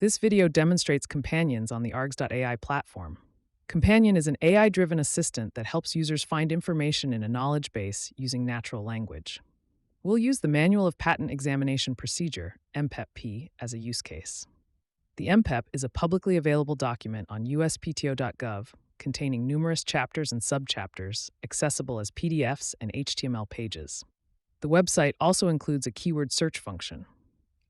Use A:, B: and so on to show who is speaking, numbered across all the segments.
A: This video demonstrates Companions on the args.ai platform. Companion is an AI-driven assistant that helps users find information in a knowledge base using natural language. We'll use the Manual of Patent Examination Procedure, MPEP, as a use case. The MPEP is a publicly available document on uspto.gov containing numerous chapters and subchapters, accessible as PDFs and HTML pages. The website also includes a keyword search function.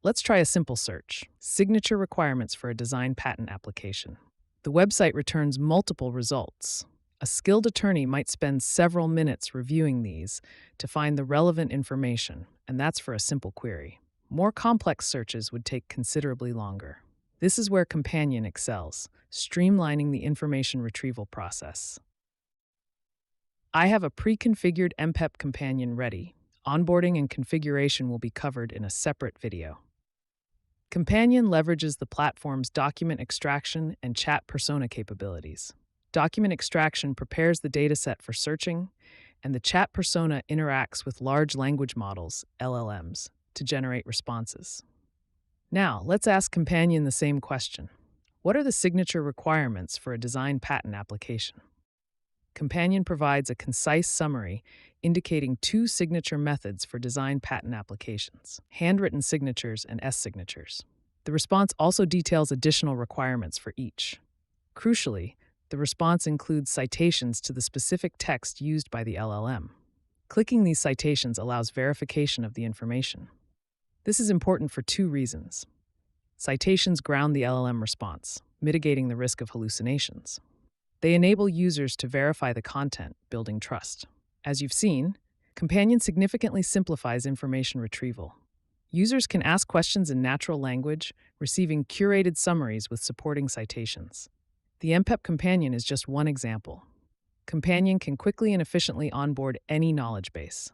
A: Let's try a simple search: signature requirements for a design patent application. The website returns multiple results. A skilled attorney might spend several minutes reviewing these to find the relevant information, and that's for a simple query. More complex searches would take considerably longer. This is where Companion excels, streamlining the information retrieval process. I have a pre-configured MPEP companion ready. Onboarding and configuration will be covered in a separate video. Companion leverages the platform's document extraction and chat persona capabilities. Document extraction prepares the dataset for searching, and the chat persona interacts with large language models, LLMs, to generate responses. Now, let's ask Companion the same question. What are the signature requirements for a design patent application? Companion provides a concise summary indicating two signature methods for design patent applications: handwritten signatures and S-signatures. The response also details additional requirements for each. Crucially, the response includes citations to the specific text used by the LLM. Clicking these citations allows verification of the information. This is important for two reasons. Citations ground the LLM response, mitigating the risk of hallucinations. They enable users to verify the content, building trust. As you've seen, Companion significantly simplifies information retrieval. Users can ask questions in natural language, receiving curated summaries with supporting citations. The MPEP Companion is just one example. Companion can quickly and efficiently onboard any knowledge base.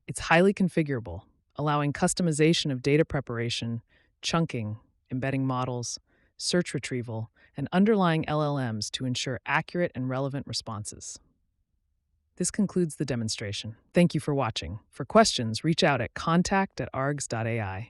A: It's highly configurable, allowing customization of data preparation, chunking, embedding models, search retrieval, and underlying LLMs to ensure accurate and relevant responses. This concludes the demonstration. Thank you for watching. For questions, reach out at contact@args.ai.